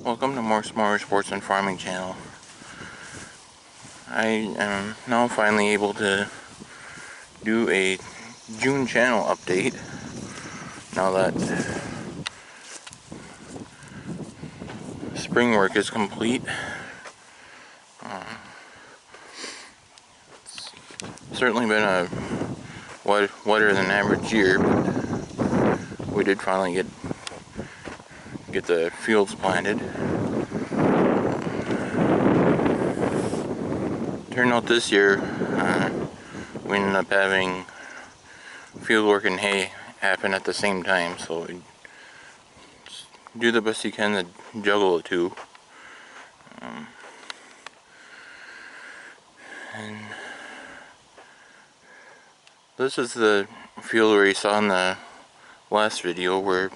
Welcome to Motorsports and Farming channel. I am now finally able to do a June channel update now that spring work is complete. It's certainly been a wetter than average year, but we did finally get the fields planted. Turned out this year we ended up having field work and hay happen at the same time, so we do the best you can to juggle the two. And this is the field where you saw in the last video where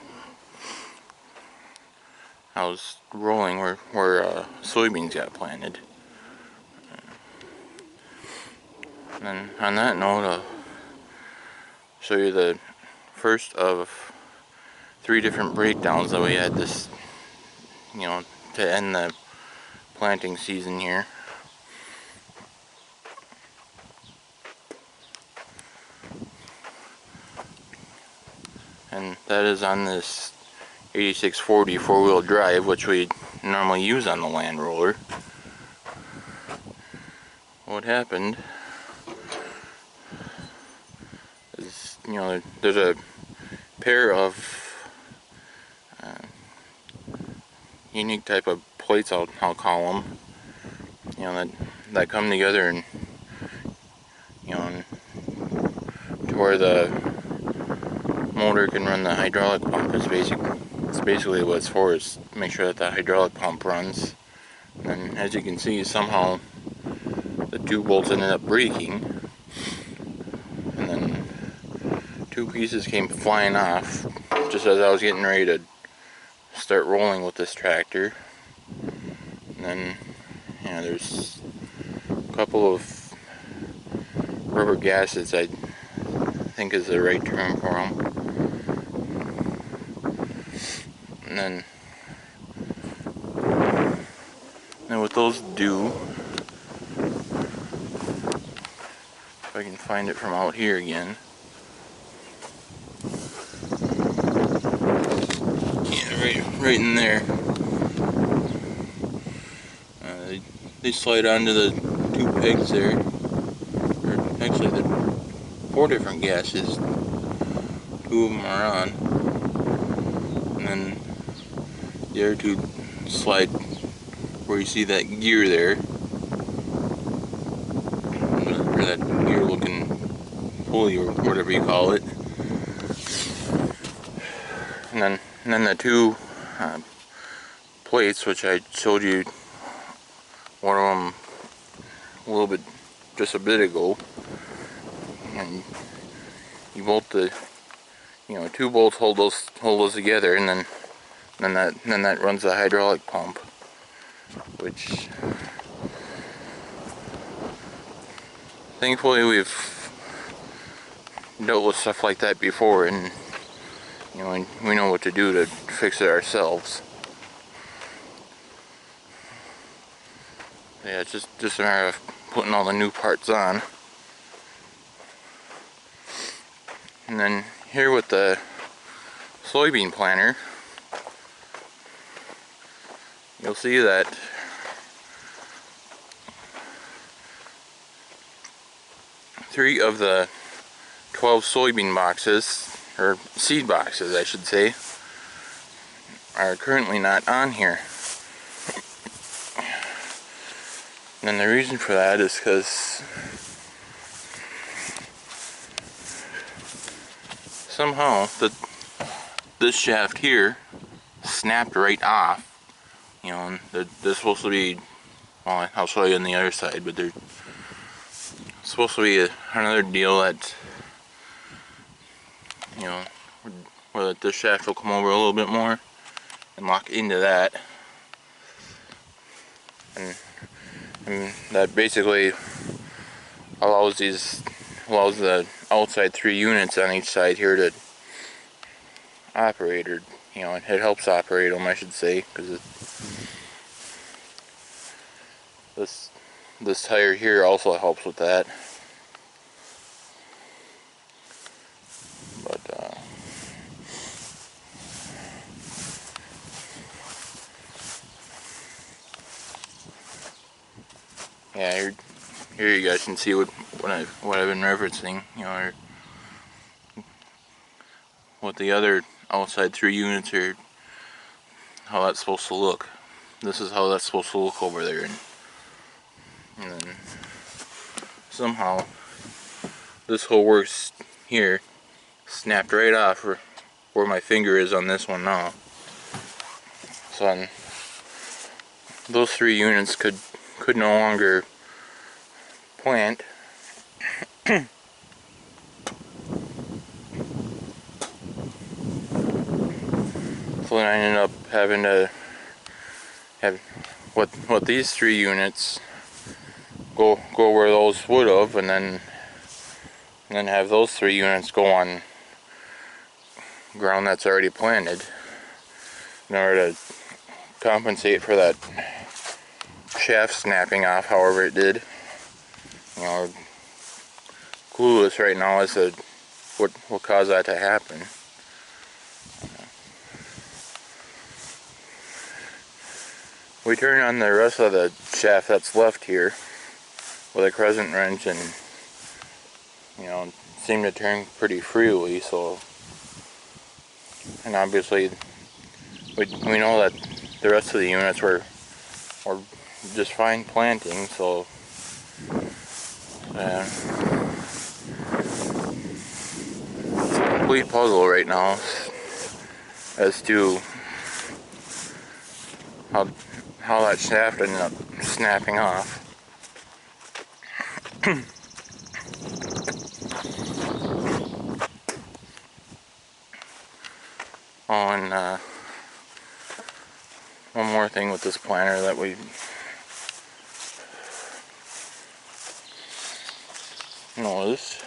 I was rolling, where soybeans got planted. And then on that note, I'll show you the first of 3 different breakdowns that we had this, to end the planting season here. And that is on this 8640 4-wheel drive, which we normally use on the land roller. What happened is, there's a pair of unique type of plates, I'll call them, that come together and, to where the motor can run the hydraulic pump. It's basically what it's for, is make sure that the hydraulic pump runs. And as you can see, somehow the 2 bolts ended up breaking, and then 2 pieces came flying off just as I was getting ready to start rolling with this tractor. And then there's a couple of rubber gaskets, I think is the right term for them. And then what those do, if I can find it from out here again. Yeah, right in there. They slide onto the 2 pegs there. Or actually, the 4 different gases. 2 of them are on. And then the other 2 slide where you see that gear there, or that gear looking pulley or whatever you call it. And then the 2 plates, which I showed you one of them a little bit, just a bit ago, and you bolt the 2 bolts hold those together, and then that runs the hydraulic pump, which thankfully we've dealt with stuff like that before, and we know what to do to fix it ourselves. Yeah, it's just a matter of putting all the new parts on. And then here with the soybean planter, you'll see that three of the 12 soybean boxes, or seed boxes I should say, are currently not on here. And the reason for that is because somehow this shaft here snapped right off. And they're supposed to be, well, I'll show you on the other side, but there's supposed to be another deal that, where this shaft will come over a little bit more and lock into that. And that basically allows the outside 3 units on each side here to operate, or you know, it helps operate them, I should say, because this tire here also helps with that. But yeah, here you guys can see what I've been referencing. You know, what the other outside 3 units are, how that's supposed to look. This is how that's supposed to look over there, and then somehow this whole works here snapped right off where my finger is on this one now. So then those 3 units could no longer plant. So then I ended up having to have what these 3 units go where those would have, and then have those 3 units go on ground that's already planted in order to compensate for that shaft snapping off, however it did. You know, clueless right now as to what caused that to happen. We turn on the rest of the shaft that's left here with a crescent wrench, and you know, seem to turn pretty freely. So, and obviously we know that the rest of the units were just fine planting. So it's a complete puzzle right now as to how that shaft ended up snapping off. Oh, and one more thing with this planter that we noticed,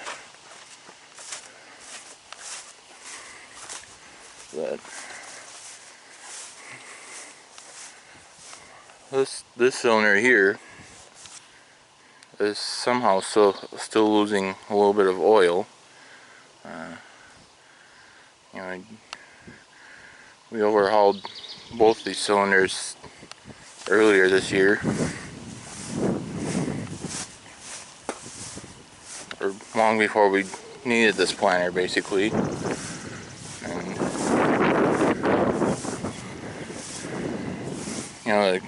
that this cylinder here is somehow still losing a little bit of oil. You know, we overhauled both these cylinders earlier this year, or long before we needed this planter, basically. And you know,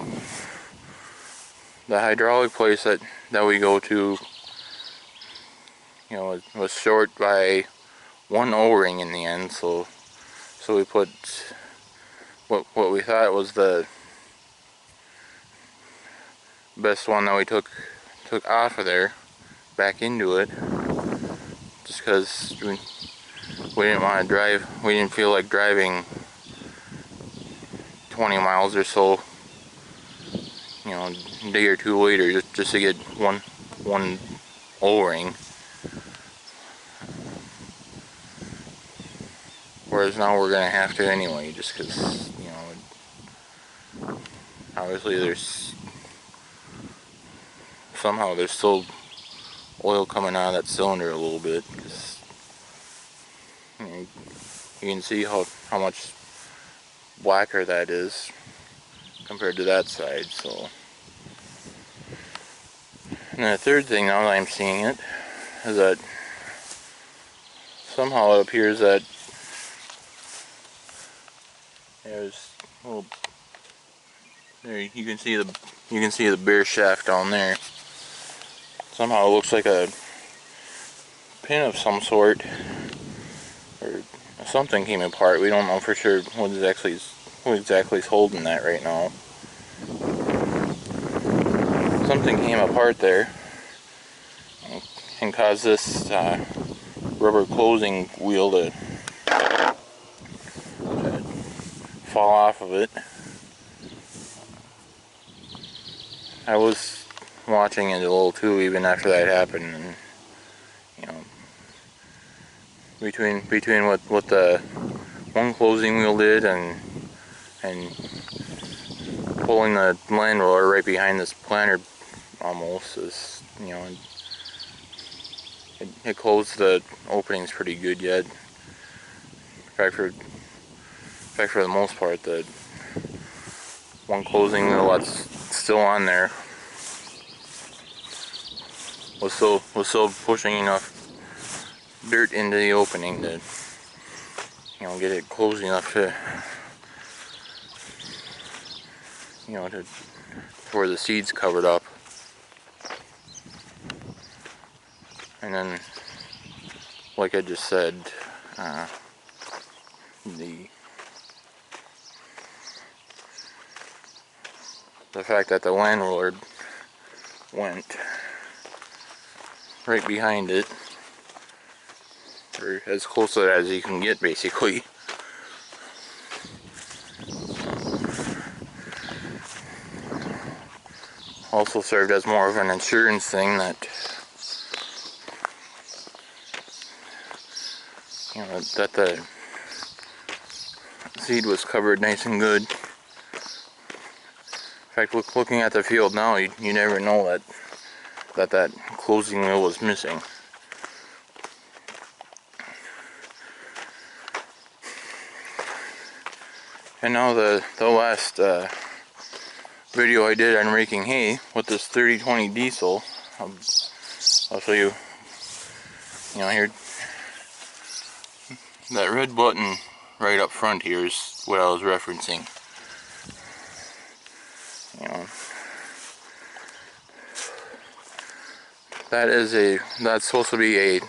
the hydraulic place that we go to, you know, was short by 1 O-ring in the end. So we put what we thought was the best one that we took off of there back into it, just because we didn't want to drive. We didn't feel like driving 20 miles or so, you know, a day or 2 later just to get one O-ring. Whereas now we're gonna have to anyway, just because, you know, obviously there's still oil coming out of that cylinder a little bit, because you know, you can see how much blacker that is compared to that side. So, and the third thing, now that I'm seeing it, is that somehow it appears that there's little, there you can see the bare shaft down there. Somehow it looks like a pin of some sort, or something came apart. We don't know for sure what exactly is holding that right now. Something came apart there and caused this rubber closing wheel to fall off of it. I was watching it a little too, even after that happened, and you know, between what one closing wheel did, and pulling the land roller right behind this planter almost is, you know, it closed the openings pretty good yet. In fact, for the most part, the one closing wheel that's still on there was still pushing enough dirt into the opening to, you know, get it closed enough to, you know, to where the seeds covered up. And then, like I just said, the fact that the land roller went right behind it, or as close to it as you can get, basically. Also served as more of an insurance thing that, you know, that the seed was covered nice and good. In fact, looking at the field now, you never know that closing wheel was missing. And now the last video I did on raking hay with this 3020 diesel, I'll show you. You know, here, that red button right up front here is what I was referencing. You know, that's supposed to be a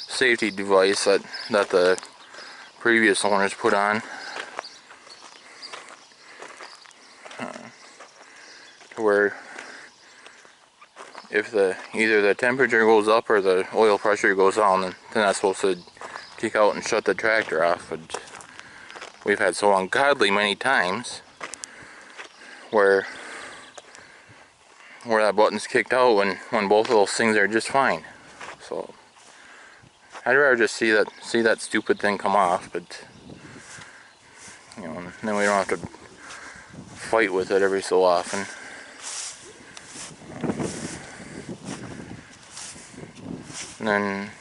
safety device that the previous owners put on, to where if either the temperature goes up or the oil pressure goes down, then that's supposed to kick out and shut the tractor off. But we've had so ungodly many times where that button's kicked out when both of those things are just fine. So I'd rather just see that stupid thing come off, but, you know, then we don't have to fight with it every so often. And then,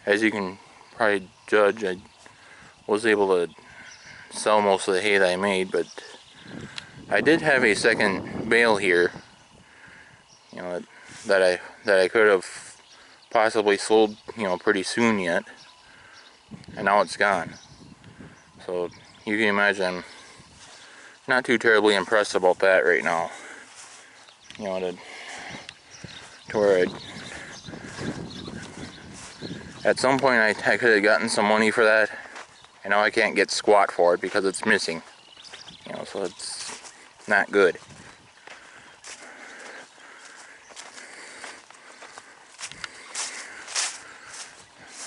as you can probably judge, I was able to sell most of the hay that I made, but I did have a second bale here, you know, that I could have possibly sold, you know, pretty soon yet, and now it's gone. So you can imagine I'm not too terribly impressed about that right now. You know, to where at some point I could have gotten some money for that, and now I can't get squat for it because it's missing. You know, so it's not good.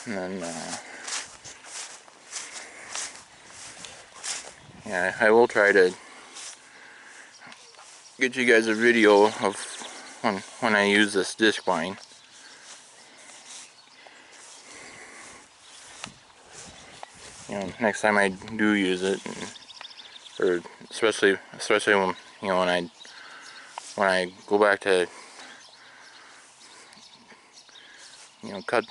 And then, yeah, I will try to get you guys a video of when I use this disc vine. You know, next time I do use it, or especially when, you know, when I go back to, you know, cut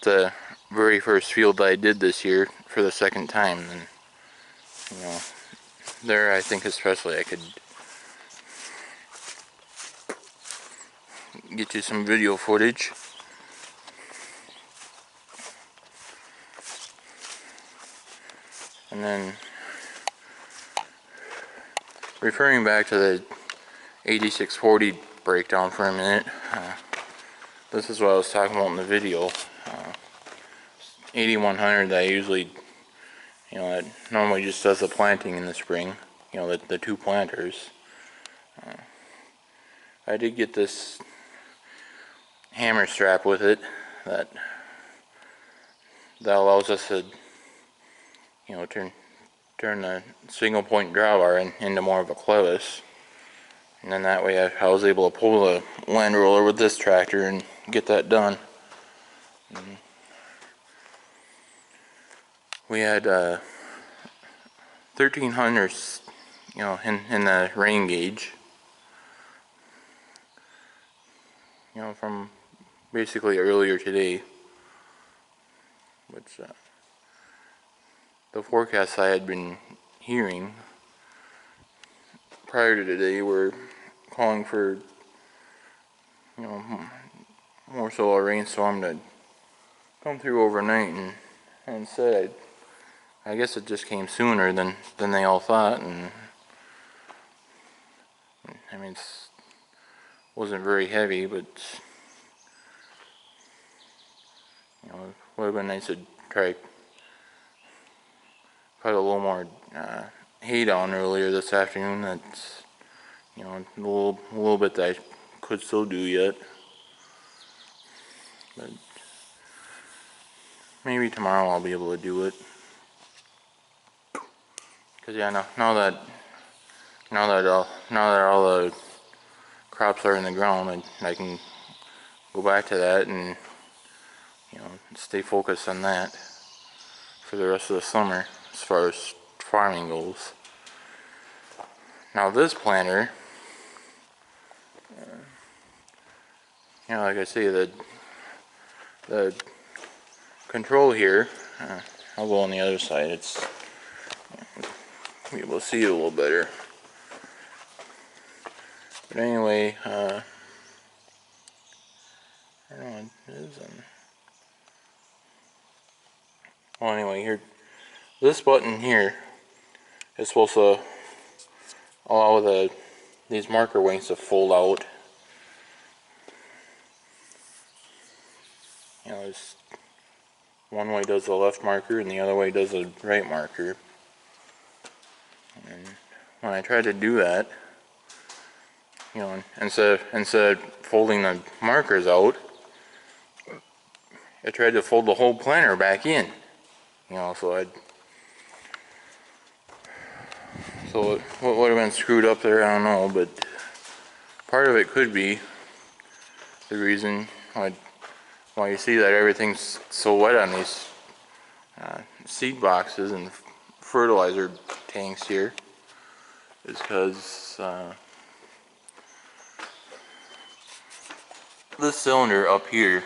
the very first field that I did this year for the second time, and, you know, there I think especially I could get you some video footage. And then, referring back to the 8640 breakdown for a minute, this is what I was talking about in the video. 8100 that I usually, you know, that normally just does the planting in the spring, you know, the two planters. I did get this hammer strap with it that allows us to, you know, turn the single point drawbar into more of a clevis, and then that way I was able to pull the land roller with this tractor and get that done. And we had 1300, you know, in the rain gauge. You know, from basically earlier today, which the forecasts I had been hearing prior to today were calling for, you know, more so a rainstorm to come through overnight, and instead I guess it just came sooner than they all thought, and I mean, it wasn't very heavy, but you know, it would have been nice to try cut a little more hay down earlier this afternoon. That's, you know, a little bit that I could still do yet, but maybe tomorrow I'll be able to do it. Cause yeah, now that all the crops are in the ground, and I can go back to that and, you know, stay focused on that for the rest of the summer as far as farming goes. Now this planter, you know, like I say, the control here, I'll go on the other side. It's, be able to see it a little better. But anyway, I don't know what it is. Well, anyway, here, this button here is supposed to allow these marker wings to fold out. You know, it's one way does the left marker and the other way does the right marker. And when I tried to do that, you know, instead of folding the markers out, I tried to fold the whole planter back in. You know, so what would have been screwed up there, I don't know, but part of it could be the reason why you see that everything's so wet on these seed boxes and fertilizer tanks here, is because this cylinder up here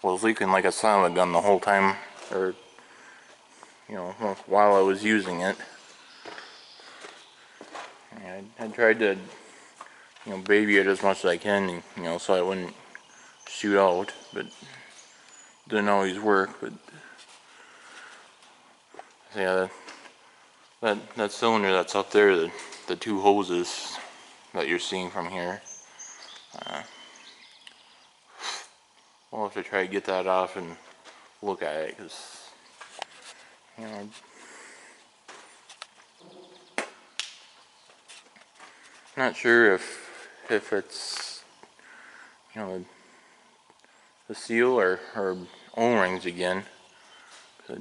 was leaking like a son of a gun the whole time, or, you know, while I was using it. And I tried to, you know, baby it as much as I can, you know, so it wouldn't shoot out, but didn't always work. But yeah, that cylinder that's up there, the two hoses that you're seeing from here, we'll have to try to get that off and look at it, because, you know, not sure if it's, you know, the seal or O-rings again. It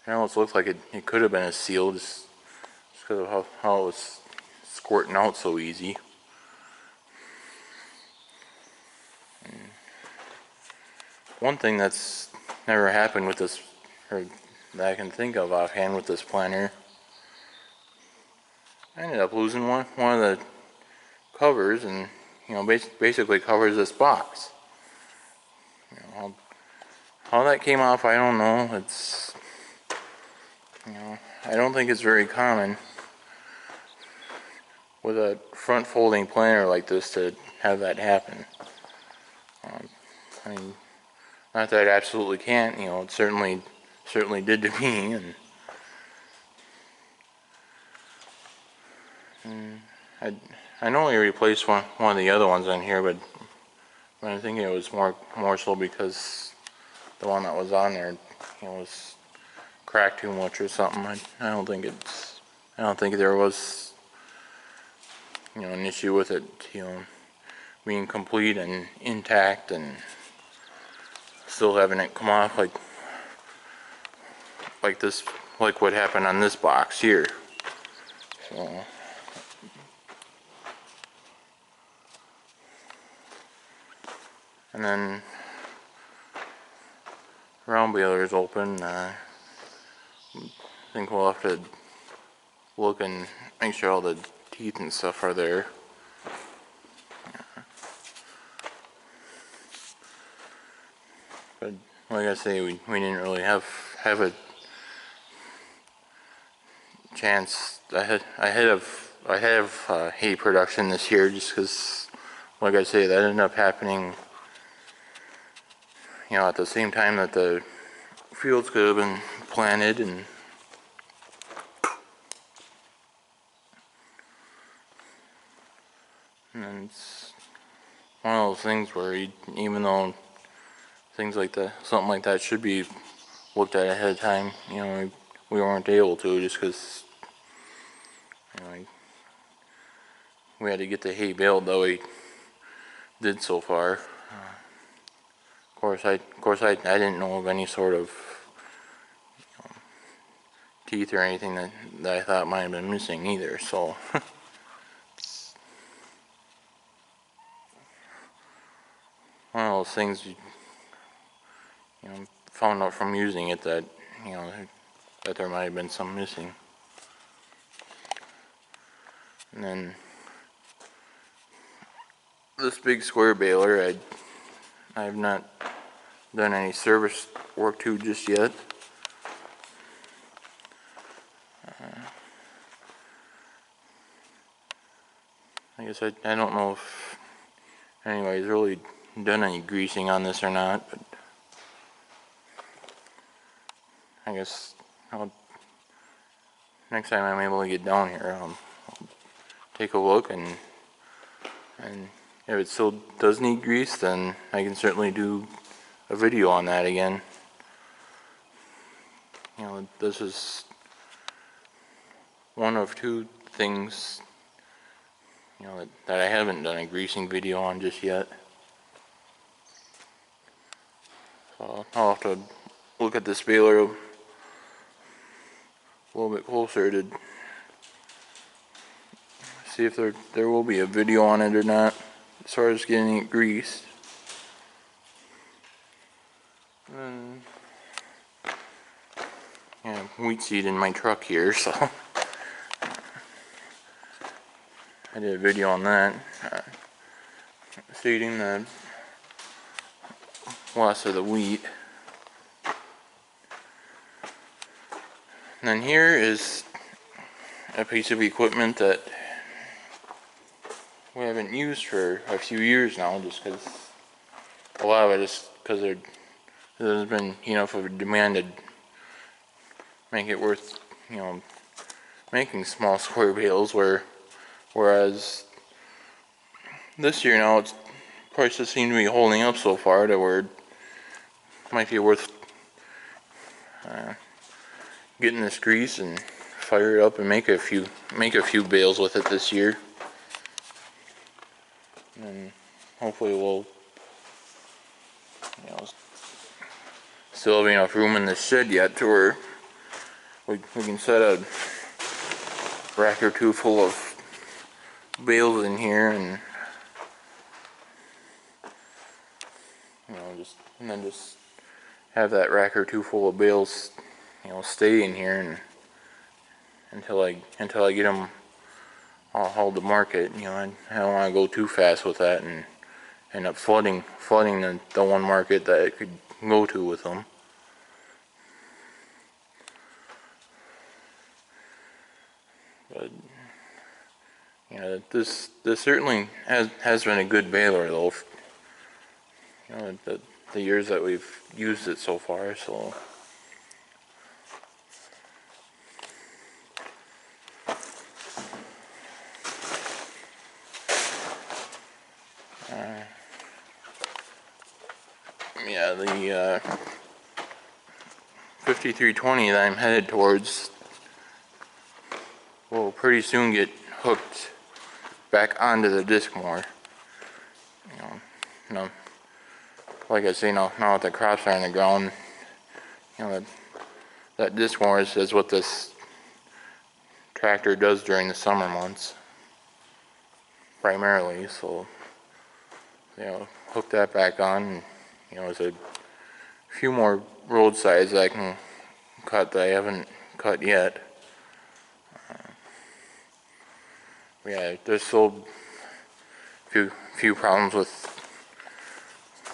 almost looks like it could have been a seal, just because of how it was squirting out so easy. And one thing that's never happened with this, or that I can think of offhand with this planter, I ended up losing one of the covers, and, you know, basically covers this box. You know, how that came off, I don't know. It's, you know, I don't think it's very common with a front folding planter like this to have that happen. I mean, not that it absolutely can't, you know, it certainly did to me, and I know we replaced one of the other ones on here, but I think it was more so because the one that was on there, you know, was cracked too much or something. I don't think there was, you know, an issue with it, you know, being complete and intact and still having it come off like this, like what happened on this box here. So, and then round baler is open. I think we'll have to look and make sure all the teeth and stuff are there. But like I say, we didn't really have a chance ahead of hay production this year, just because, like I say, that ended up happening, at the same time that the fields could have been planted, and it's one of those things where even though things like that, something like that should be looked at ahead of time, we weren't able to, just because we had to get the hay baled that we did so far. Of course, I didn't know of any sort of teeth or anything that I thought might have been missing either. So one of those things found out from using it that that there might have been some missing. And then this big square baler, I have not done any service work to just yet. I guess I don't know if anybody's really done any greasing on this or not, but I guess next time I'm able to get down here, I'll take a look, and if it still does need grease, then I can certainly do a video on that again. This is one of two things that I haven't done a greasing video on just yet. So I'll have to look at this baler a little bit closer to see if there will be a video on it or not, as far as getting it greased. And wheat seed in my truck here, so I did a video on that, seeding the loss of the wheat. And then here is a piece of equipment that we haven't used for a few years now, just because a lot of it is because there's been enough of a demand to make it worth making small square bales, whereas this year now prices seem to be holding up so far to where it might be worth getting this grease and fire it up and make a few bales with it this year. And hopefully we'll still have enough room in the shed yet to where we can set a rack or two full of bales in here, and just have that rack or two full of bales stay in here and until I get them all hauled to market. I don't want to go too fast with that and end up flooding the one market that it could go to with them. But this certainly has been a good baler though. The years that we've used it so far, so. Yeah, the 5320 that I'm headed towards will pretty soon get hooked back onto the disc more. Like I say, now that the crops are on the ground, that disc mower is what this tractor does during the summer months primarily. So hook that back on, and there's a few more roadsides that I can cut that I haven't cut yet. Yeah, there's still few problems with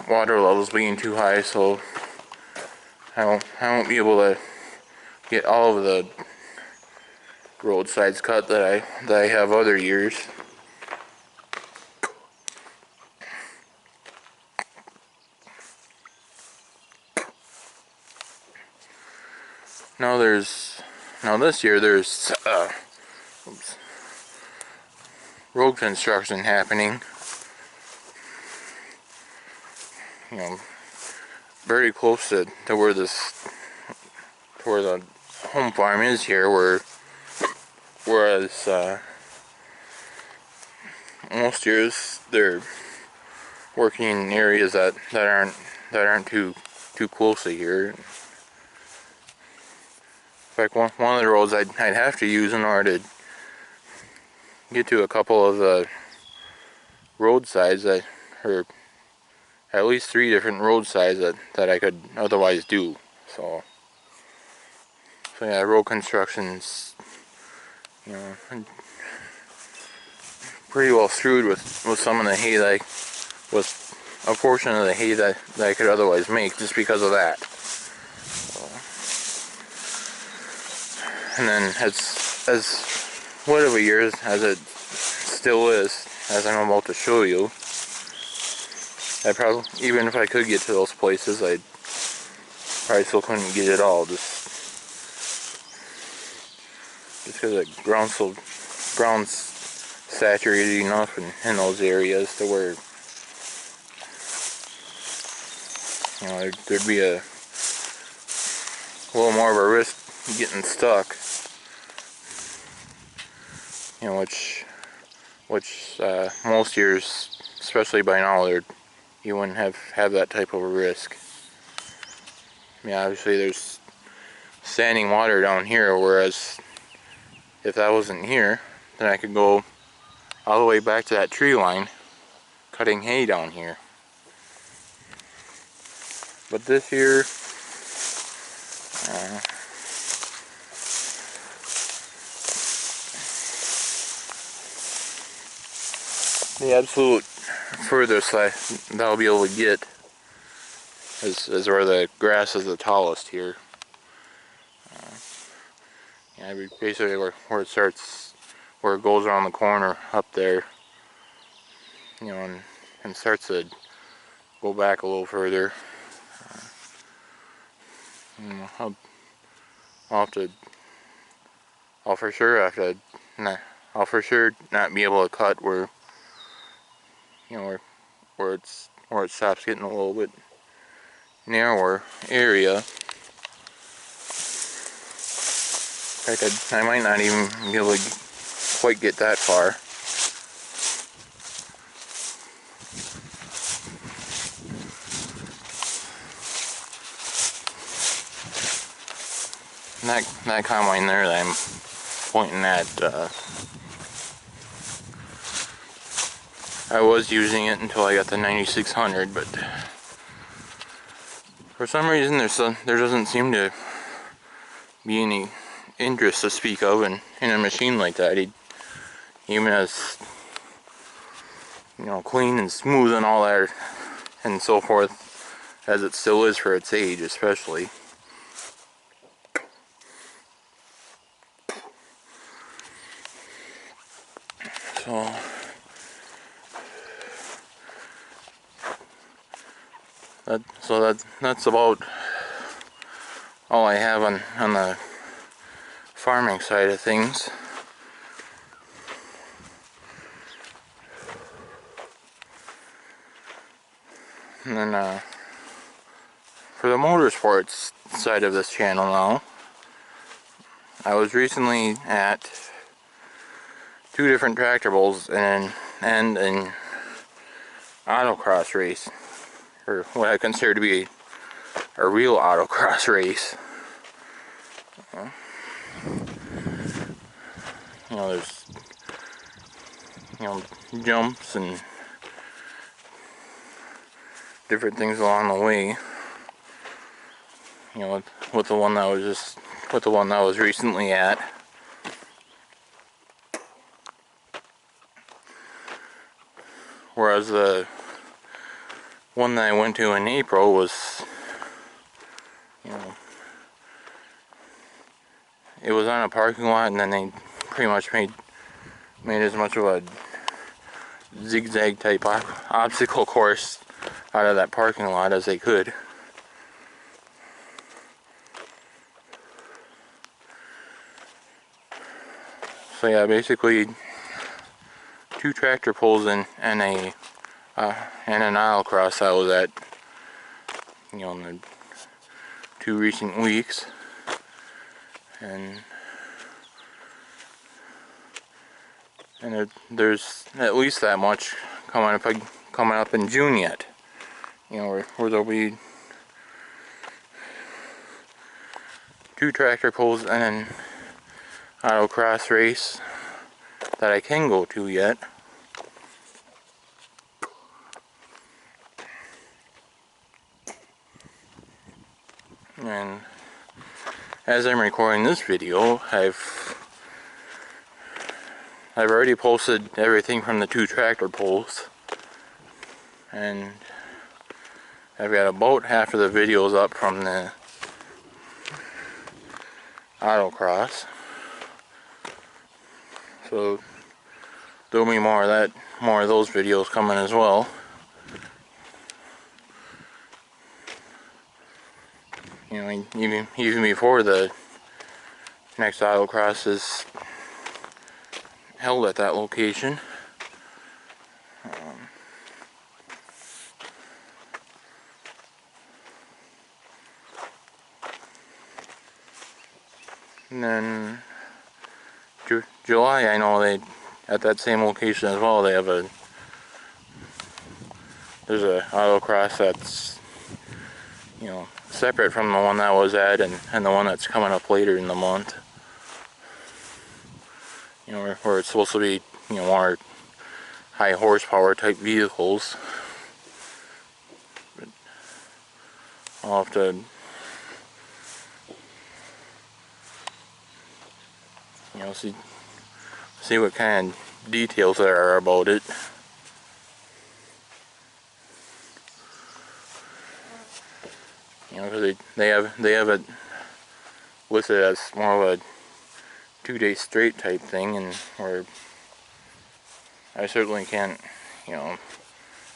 water levels being too high, so I won't be able to get all of the roadsides cut that I have other years. Now this year there's road construction happening. You know, very close to where the home farm is here, whereas most years they're working in areas that aren't too close to here. In fact, one of the roads I'd have to use in order to get to a couple of the roadsides that, or at least 3 different roadsides that I could otherwise do. So yeah, road construction's, you know, pretty well screwed with some of the hay with a portion of the hay that I could otherwise make just because of that. So, and then as what of a year as it still is, as I'm about to show you, I probably, even if I could get to those places, I probably still couldn't get it all, just because the ground's saturated enough in those areas to where, you know, there'd be a little more of a risk getting stuck, you know, which most years, especially by now, you wouldn't have that type of a risk. I mean, obviously there's standing water down here, whereas if that wasn't here, then I could go all the way back to that tree line cutting hay down here. But this year, the absolute furthest that I'll be able to get is where the grass is the tallest here. Yeah, basically where it starts, where it goes around the corner up there, you know, and starts to go back a little further. You know, I'll for sure not be able to cut where, you know, where it stops getting a little bit narrower area. In fact, I might not even be able to quite get that far. And that combine there that I'm pointing at, I was using it until I got the 9600, but for some reason there doesn't seem to be any interest to speak of in a machine like that. Even as, you know, clean and smooth and all that and so forth as it still is for its age, especially. That's about all I have on the farming side of things. And then for the motorsports side of this channel now, I was recently at 2 different tractor bulls and an autocross race, or what I consider to be a real autocross race. You know, there's, you know, jumps and different things along the way. You know, with the one that I was just with the one that I was recently at. Whereas the one that I went to in April was, you know, it was on a parking lot, and then they pretty much made as much of a zigzag type obstacle course out of that parking lot as they could. So yeah, basically 2 tractor pulls and an aisle cross I was at, you know, in the 2 recent weeks, and there's at least that much coming up in June yet. You know, where there'll be 2 tractor pulls and an autocross race that I can go to yet. And as I'm recording this video, I've already posted everything from the 2 tractor pulls, and I've got about half of the videos up from the autocross. So there'll be more of those videos coming as well. You know, even before the next autocross is held at that location. And then July, I know at that same location as well, there's a autocross that's, you know, separate from the one that I was at, and the one that's coming up later in the month. You know, where it's supposed to be, you know, more high horsepower type vehicles. But I'll have to, you know, see what kind of details there are about it. You know, because they have it listed as more of a 2-day straight type thing, and where I certainly can't, you know,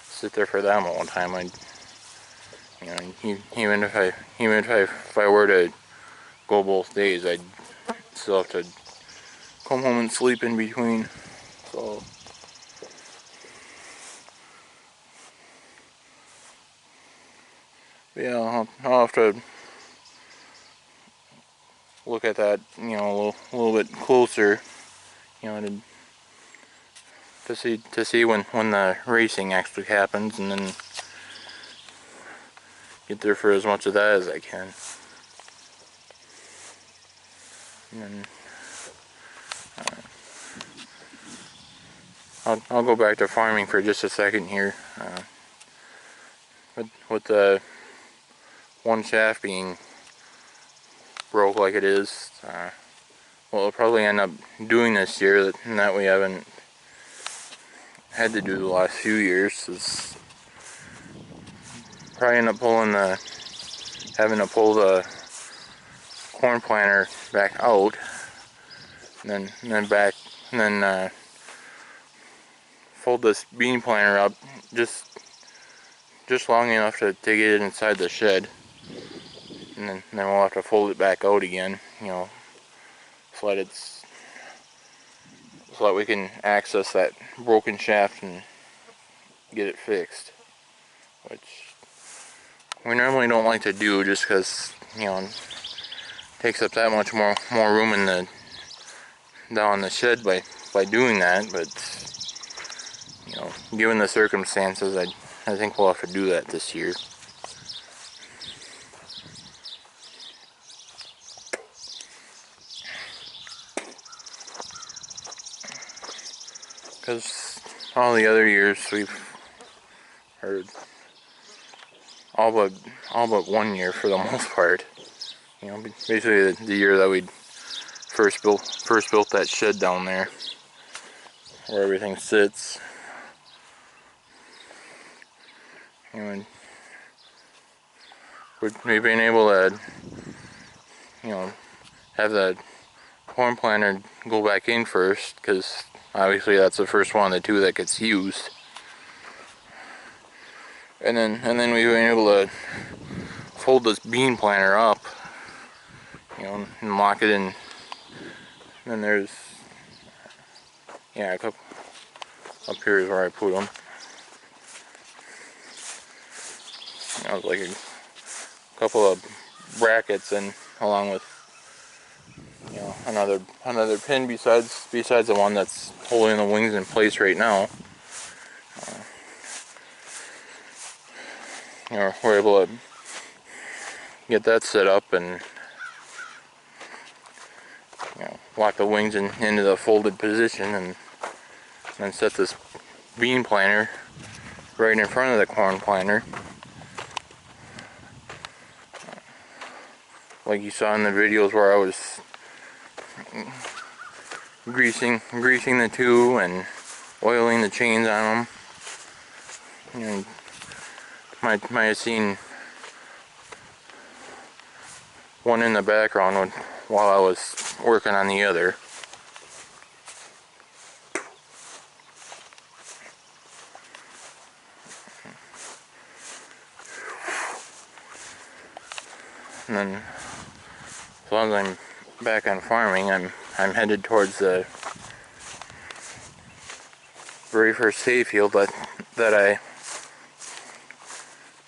sit there for that all the time. You know, even if I were to go both days, I'd still have to come home and sleep in between. So yeah, I'll have to look at that, you know, a little bit closer, you know, to see when the racing actually happens, and then get there for as much of that as I can. And then I'll go back to farming for just a second here. With the one shaft being broke like it is, what we'll probably end up doing this year, and that we haven't had to do the last few years, is probably end up having to pull the corn planter back out, and then fold this bean planter up just long enough to get it inside the shed, and then we'll have to fold it back out again, you know, so that we can access that broken shaft and get it fixed, which we normally don't like to do, just because, you know, it takes up that much more room down in the shed by doing that. But, you know, given the circumstances, I think we'll have to do that this year. Because all the other years we've heard, all but 1 year for the most part, You know, basically the year that we first built that shed down there, where everything sits. And we've been able to, you know, have the corn planter go back in first, because obviously that's the first one of the two that gets used. And then we've been able to fold this bean planter up, you know, and lock it in. And then there's, yeah, a couple up here is where I put them. You know, like a couple of brackets, and along with, you know, another pin besides the one that's holding the wings in place right now. You know, we're able to get that set up and, you know, lock the wings into the folded position, and then set this bean planter right in front of the corn planter, like you saw in the videos where I was greasing the two and oiling the chains on them. You might have seen one in the background while I was working on the other. And then, as long as I'm back on farming, I'm headed towards the very first hay field that I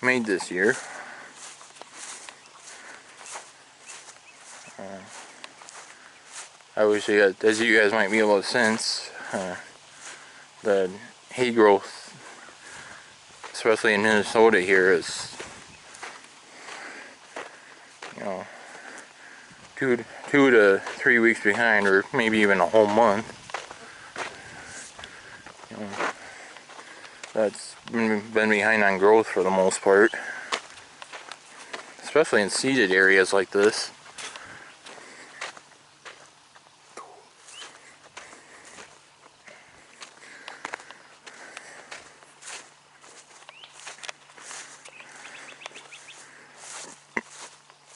made this year. Obviously, as you guys might be able to sense, the hay growth, especially in Minnesota here, is, you know, 2 to 3 weeks behind, or maybe even a whole month. You know, that's been behind on growth for the most part, especially in seeded areas like this.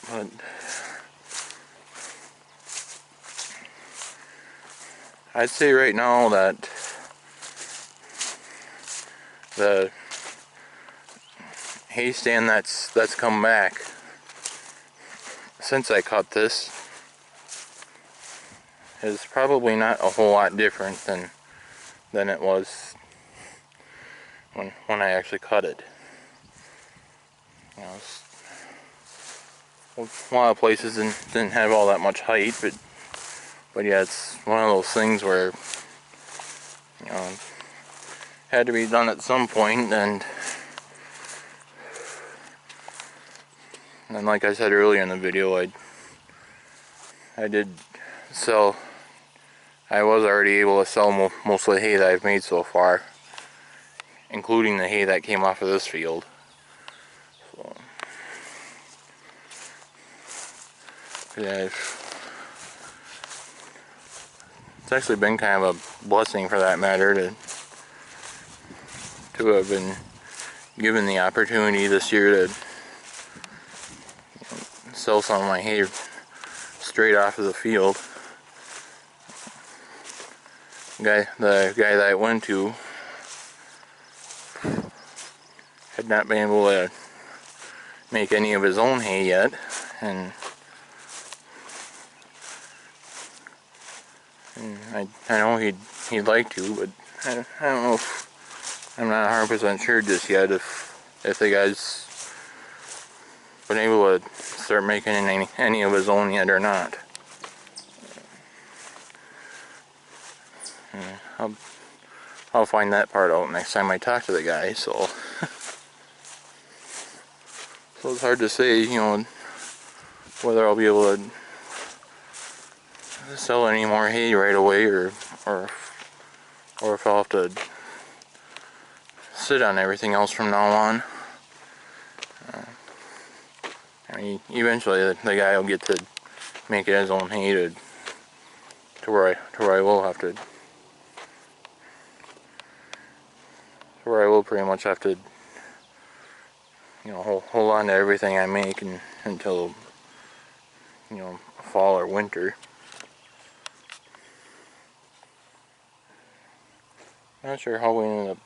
But I'd say right now that the hay stand that's come back since I cut this is probably not a whole lot different than it was when I actually cut it. You know, a lot of places didn't have all that much height, but yeah, it's one of those things where, you know, had to be done at some point. And like I said earlier in the video, I did sell. I was already able to sell most of the hay that I've made so far, including the hay that came off of this field. So, yeah, it's actually been kind of a blessing, for that matter, to have been given the opportunity this year to sell some of my hay straight off of the field. The guy that I went to had not been able to make any of his own hay yet, and I know he'd like to, but I don't know if, I'm not 100% sure just yet if the guy's been able to start making any of his own yet or not. I'll find that part out next time I talk to the guy. So it's hard to say, you know, whether I'll be able to sell any more hay right away, or if I'll have to sit on everything else from now on. Eventually the guy will get to make it his own hay to where I will have to, where I will pretty much have to, you know, hold on to everything I make until, you know, fall or winter. Not sure how we ended up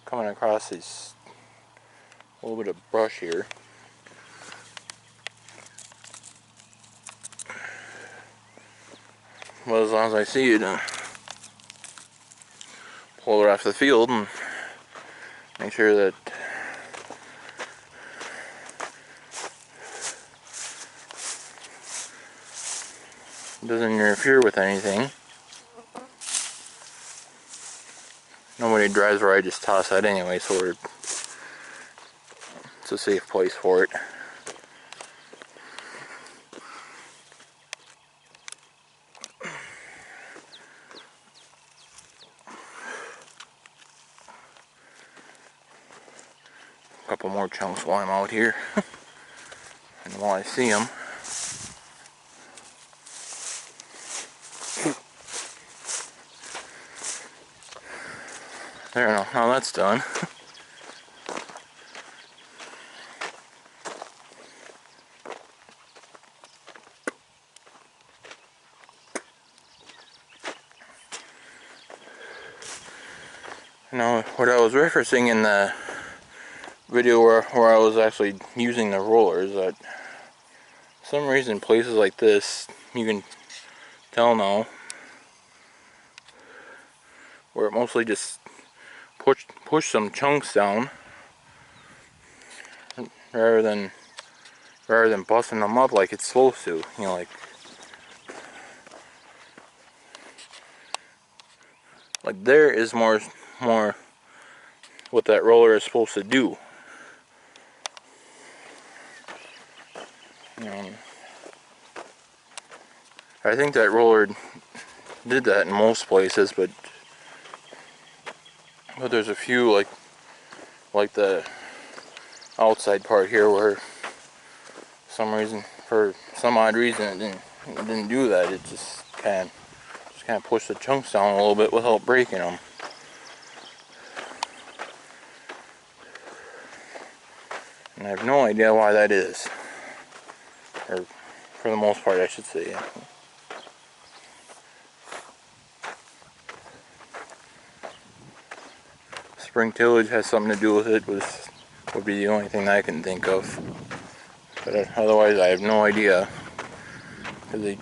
coming across this little bit of brush here. But as long as I see it, pull it off the field and make sure that it doesn't interfere with anything. Nobody drives where I just toss that anyway, so it's a safe place for it. A couple more chunks while I'm out here, and while I see them. There, now that's done. Now, what I was referencing in the video where I was actually using the rollers, that for some reason places like this, you can tell now, where it mostly just push some chunks down rather than busting them up like it's supposed to. You know, like there is more what that roller is supposed to do. I think that roller did that in most places, but there's a few like the outside part here where for some odd reason it didn't do that. It just kind of pushed the chunks down a little bit without breaking them. And I have no idea why that is, or for the most part I should say. Spring tillage has something to do with it, would be the only thing that I can think of. But otherwise I have no idea. Because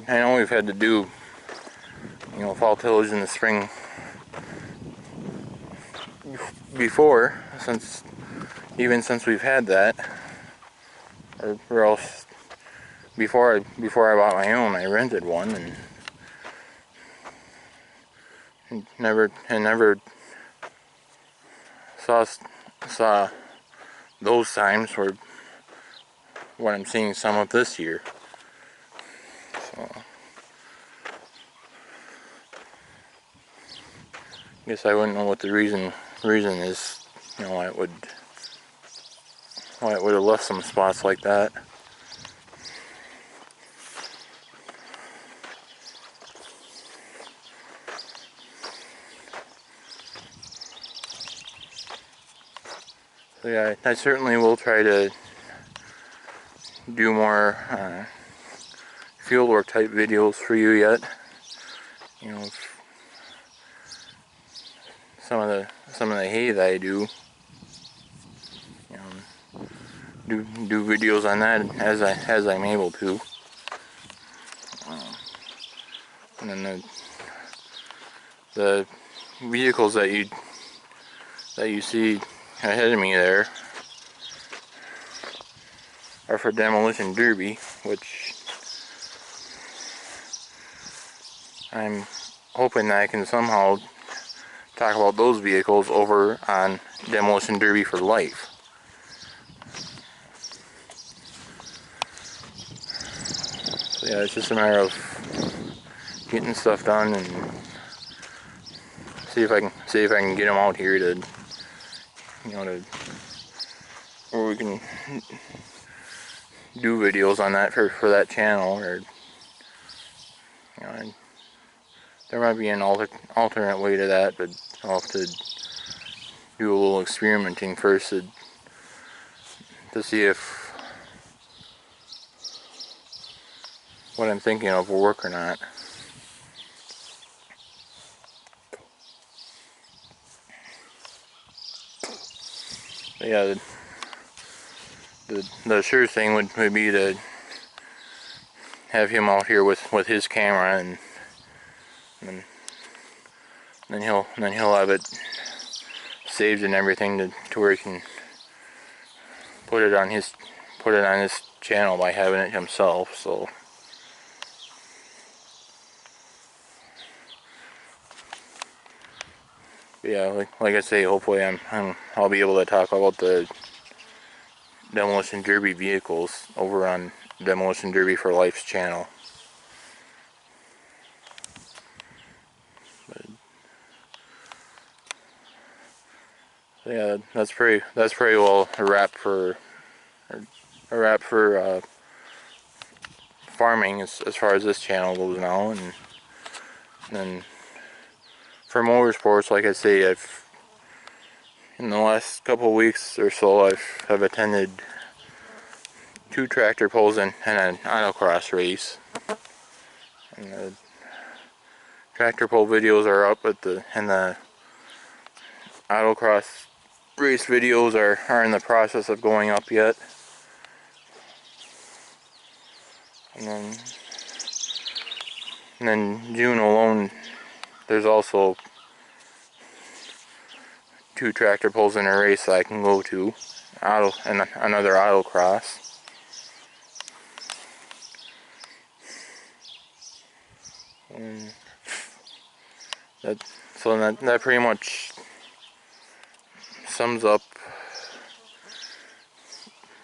I know we've had to do, you know, fall tillage in the spring before, even since we've had that, or else before I bought my own, I rented one and never saw those times where what I'm seeing some of this year. So I guess I wouldn't know what the reason is, you know, why it would have left some spots like that. So yeah, I certainly will try to do more fieldwork type videos for you yet. You know, some of the hay that I do, you know, do videos on that as I'm able to. And then the vehicles that you see ahead of me there are for demolition derby, which I'm hoping that I can somehow talk about those vehicles over on Demolition Derby for Life. So yeah, it's just a matter of getting stuff done and see if I can get them out here to you know, where we can do videos on that for that channel, or you know, and there might be an alternate way to that, but I'll have to do a little experimenting first to see if what I'm thinking of will work or not. But yeah, the sure thing would be to have him out here with his camera, and then he'll have it saved and everything to where he can put it on his channel by having it himself. So yeah, like I say, hopefully I'll be able to talk about the Demolition Derby vehicles over on Demolition Derby for Life's channel. But yeah, that's pretty well a wrap for farming as far as this channel goes now. And then for Motorsports, like I say, in the last couple of weeks or so, I've attended 2 tractor pulls and an autocross race. And the tractor pull videos are up, and the autocross race videos are in the process of going up yet. And then June alone, there's also 2 tractor pulls in a race that I can go to, and another autocross. And that pretty much sums up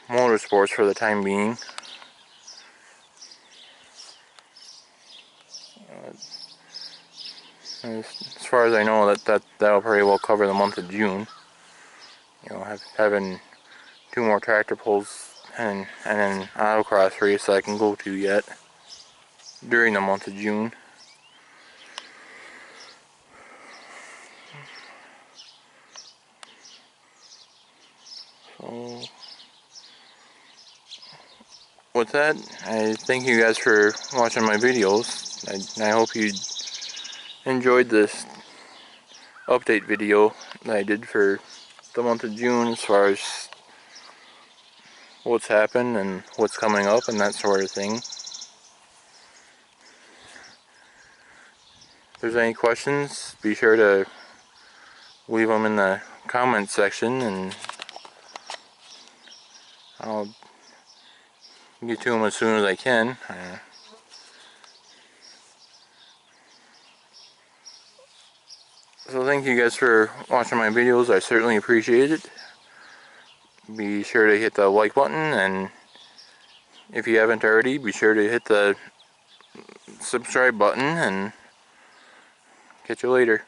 Motorsports for the time being. As far as I know, that'll probably well cover the month of June. You know, having 2 more tractor pulls and an autocross race that I can go to yet during the month of June. So with that, I thank you guys for watching my videos. I hope you enjoyed this update video that I did for the month of June, as far as what's happened and what's coming up and that sort of thing. If there's any questions, be sure to leave them in the comment section, and I'll get to them as soon as I can. So thank you guys for watching my videos. I certainly appreciate it. Be sure to hit the like button, and if you haven't already, be sure to hit the subscribe button, and catch you later.